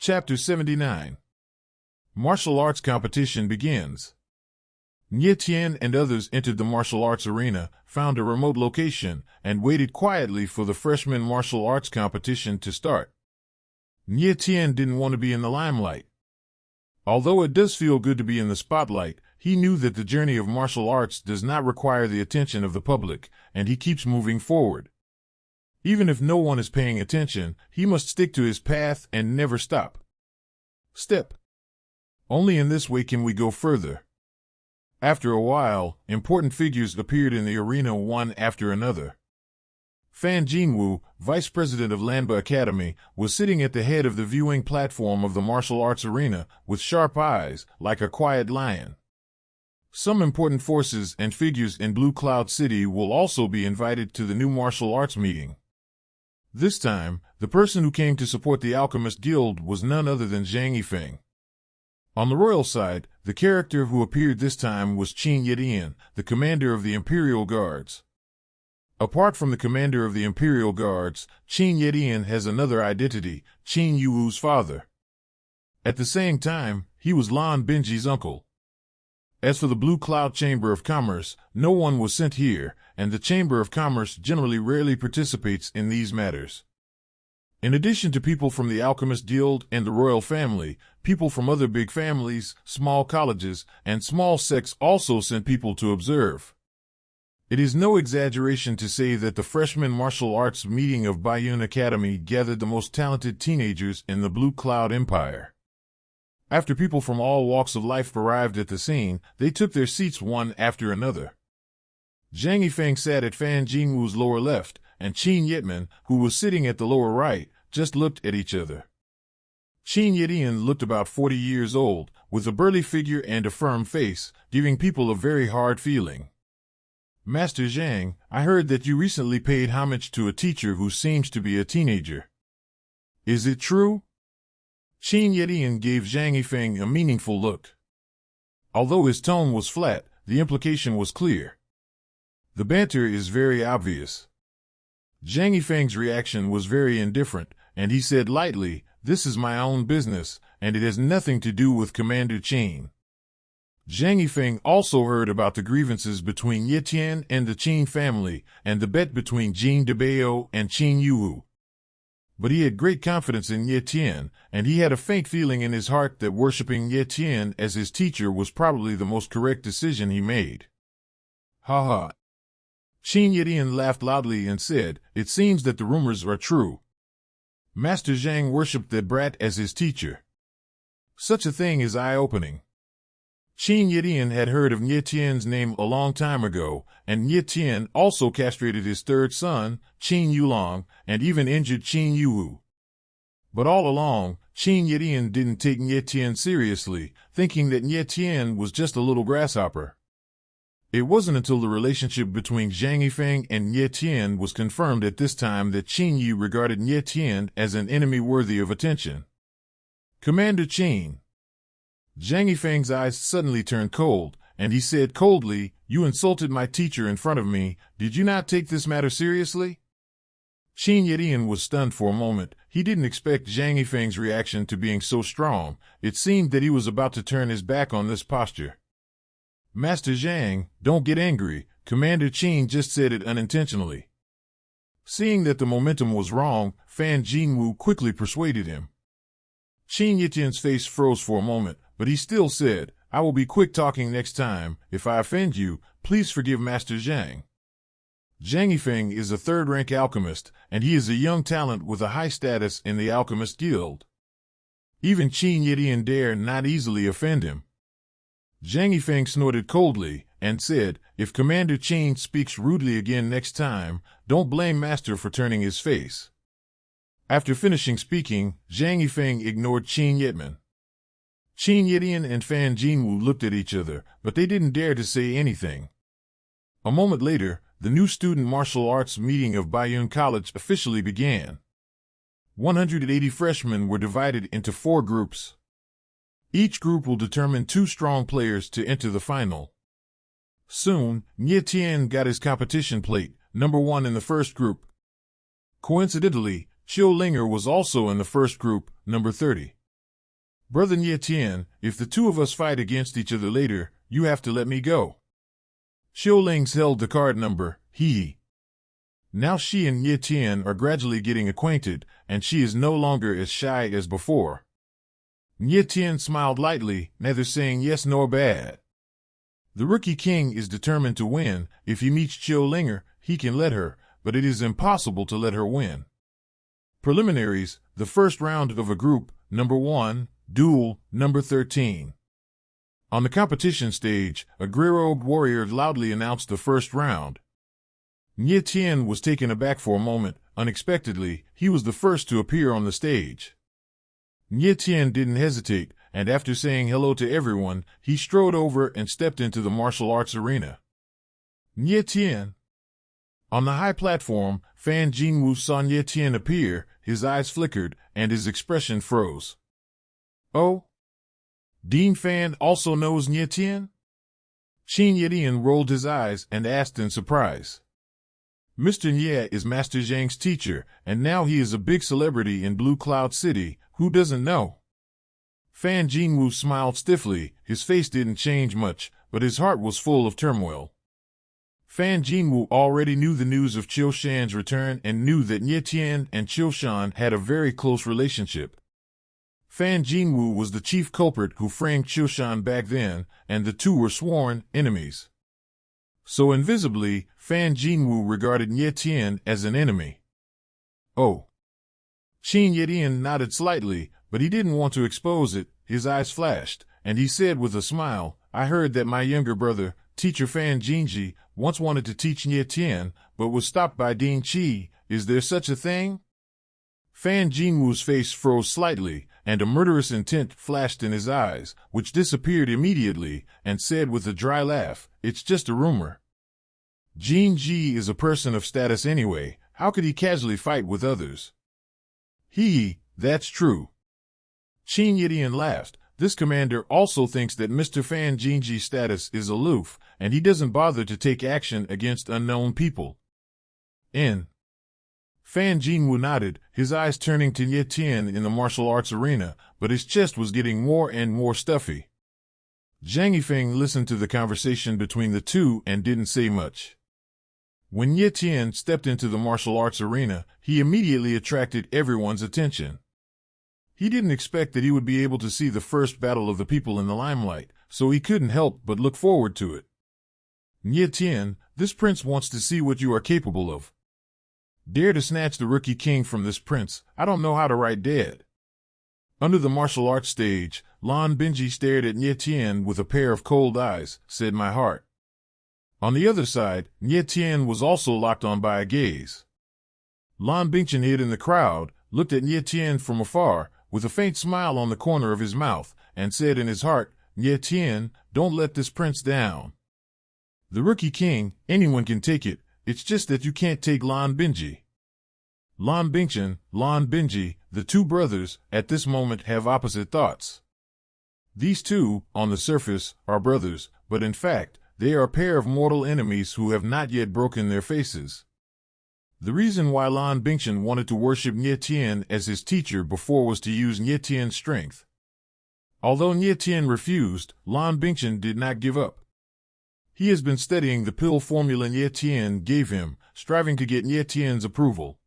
Chapter 79. Martial arts competition begins. Nie Tien and others entered the martial arts arena, found a remote location, and waited quietly for the freshman martial arts competition to start. Nie Tien didn't want to be in the limelight. Although it does feel good to be in the spotlight, he knew that the journey of martial arts does not require the attention of the public, and he keeps moving forward. Even if no one is paying attention, he must stick to his path and never stop. Step. Only in this way can we go further. After a while, important figures appeared in the arena one after another. Fan Jinwoo, vice president of Lanba Academy, was sitting at the head of the viewing platform of the martial arts arena, with sharp eyes, like a quiet lion. Some important forces and figures in Blue Cloud City will also be invited to the new martial arts meeting. This time, the person who came to support the Alchemist Guild was none other than Zhang Yifeng. On the royal side, the character who appeared this time was Qin Yetian, the commander of the Imperial Guards. Apart from the commander of the Imperial Guards, Qin Yetian has another identity, Qin Yuwu's father. At the same time, he was Lan Benji's uncle. As for the Blue Cloud Chamber of Commerce, no one was sent here, and the Chamber of Commerce generally rarely participates in these matters. In addition to people from the Alchemist Guild and the royal family, people from other big families, small colleges, and small sects also sent people to observe. It is no exaggeration to say that the freshman martial arts meeting of Bayun Academy gathered the most talented teenagers in the Blue Cloud Empire. After people from all walks of life arrived at the scene, they took their seats one after another. Zhang Yifeng sat at Fan Jinwoo's lower left, and Qin Yetman, who was sitting at the lower right, just looked at each other. Qin Yetian looked about 40 years old, with a burly figure and a firm face, giving people a very hard feeling. Master Zhang, I heard that you recently paid homage to a teacher who seems to be a teenager. Is it true? Qin Yetian gave Zhang Yifeng a meaningful look. Although his tone was flat, the implication was clear. The banter is very obvious. Zhang Yifeng's reaction was very indifferent, and he said lightly, "This is my own business, and it has nothing to do with Commander Qin." Zhang Yifeng also heard about the grievances between Ye Tian and the Qin family, and the bet between Jin Debao and Qin Yuwu. But he had great confidence in Ye Tian, and he had a faint feeling in his heart that worshipping Ye Tian as his teacher was probably the most correct decision he made. Ha ha. Qin Yetian laughed loudly and said, "It seems that the rumors are true. Master Zhang worshipped that brat as his teacher. Such a thing is eye-opening." Qin Yetian had heard of Ye Tian's name a long time ago, and Ye Tian also castrated his third son, Qin Yulong, and even injured Qin Yuwu. But all along, Qin Yetian didn't take Ye Tian seriously, thinking that Ye Tian was just a little grasshopper. It wasn't until the relationship between Zhang Yifeng and Ye Tian was confirmed at this time that Qin Yu regarded Ye Tian as an enemy worthy of attention. "Commander Qin." Zhang Yifeng's eyes suddenly turned cold, and he said coldly, "You insulted my teacher in front of me. Did you not take this matter seriously?" Qin Yetian was stunned for a moment. He didn't expect Zhang Yifeng's reaction to being so strong. It seemed that he was about to turn his back on this posture. "Master Zhang, don't get angry. Commander Qin just said it unintentionally." Seeing that the momentum was wrong, Fan Jinwoo quickly persuaded him. Qin Yetian's face froze for a moment, but he still said, "I will be quick talking next time. If I offend you, please forgive Master Zhang." Zhang Yifeng is a third-rank alchemist, and he is a young talent with a high status in the Alchemist Guild. Even Qin Yetian dare not easily offend him. Zhang Yifeng snorted coldly and said, "If Commander Qin speaks rudely again next time, don't blame Master for turning his face." After finishing speaking, Zhang Yifeng ignored Qin Yetman. Qin Yetian and Fan Jinwoo looked at each other, but they didn't dare to say anything. A moment later, the new student martial arts meeting of Bayun College officially began. 180 freshmen were divided into 4 groups. Each group will determine 2 strong players to enter the final. Soon, Ye Tian got his competition plate, number 1 in the first group. Coincidentally, Qiu Linger was also in the first group, number 30. Brother Nye Tien, if the two of us fight against each other later, you have to let me go. Xiu Ling's held the card number, hee. Now she and Nye Tien are gradually getting acquainted, and she is no longer as shy as before. Nye Tien smiled lightly, neither saying yes nor bad. The Rookie King is determined to win. If he meets Xiu Linger, he can let her, but it is impossible to let her win. Preliminaries, the first round of a group, number 1, duel, number 13. On the competition stage, a gray-robed warrior loudly announced the first round. Nye Tien was taken aback for a moment. Unexpectedly, he was the first to appear on the stage. Nye Tien didn't hesitate, and after saying hello to everyone, he strode over and stepped into the martial arts arena. Nye Tien. On the high platform, Fan Jinwu saw Nye Tien appear, his eyes flickered, and his expression froze. Oh? Dean Fan also knows Nye Tien? Qin Yedian rolled his eyes and asked in surprise. Mr. Nye is Master Zhang's teacher, and now he is a big celebrity in Blue Cloud City. Who doesn't know? Fan Jinwu smiled stiffly. His face didn't change much, but his heart was full of turmoil. Fan Jinwu already knew the news of Qiu Shan's return and knew that Nye Tien and Qiu Shan had a very close relationship. Fan Jinwu was the chief culprit who framed Qiu Shan back then, and the two were sworn enemies. So invisibly, Fan Jinwu regarded Nye Tien as an enemy. Oh. Qin Yedian nodded slightly, but he didn't want to expose it. His eyes flashed, and he said with a smile, I heard that my younger brother, Teacher Fan Jinji, once wanted to teach Nye Tien, but was stopped by Dean Qi. Is there such a thing? Fan Jinwu's face froze slightly, and a murderous intent flashed in his eyes, which disappeared immediately, and said with a dry laugh, it's just a rumor. Jin Ji is a person of status anyway. How could he casually fight with others? That's true. Qin Yedian laughed. This commander also thinks that Mr. Fan Jinji's status is aloof, and he doesn't bother to take action against unknown people. Fan Jinwu nodded, his eyes turning to Nye Tien in the martial arts arena, but his chest was getting more and more stuffy. Zhang Yifeng listened to the conversation between the two and didn't say much. When Nye Tien stepped into the martial arts arena, he immediately attracted everyone's attention. He didn't expect that he would be able to see the first battle of the people in the limelight, so he couldn't help but look forward to it. Nye Tien, this prince wants to see what you are capable of. Dare to snatch the Rookie King from this prince. I don't know how to write dead. Under the martial arts stage, Lan Binji stared at Nye Tien with a pair of cold eyes, said my heart. On the other side, Nye Tien was also locked on by a gaze. Lan Bingchen hid in the crowd, looked at Nye Tien from afar, with a faint smile on the corner of his mouth, and said in his heart, Nye Tien, don't let this prince down. The Rookie King, anyone can take it, it's just that you can't take Lan Binji. Lan Bingchen, Lan Binji, the two brothers, at this moment have opposite thoughts. These two, on the surface, are brothers, but in fact, they are a pair of mortal enemies who have not yet broken their faces. The reason why Lan Bingchen wanted to worship Nye Tien as his teacher before was to use Nye Tien's strength. Although Nye Tien refused, Lan Bingchen did not give up. He has been studying the pill formula Nye Tien gave him, striving to get Nye Tien's approval.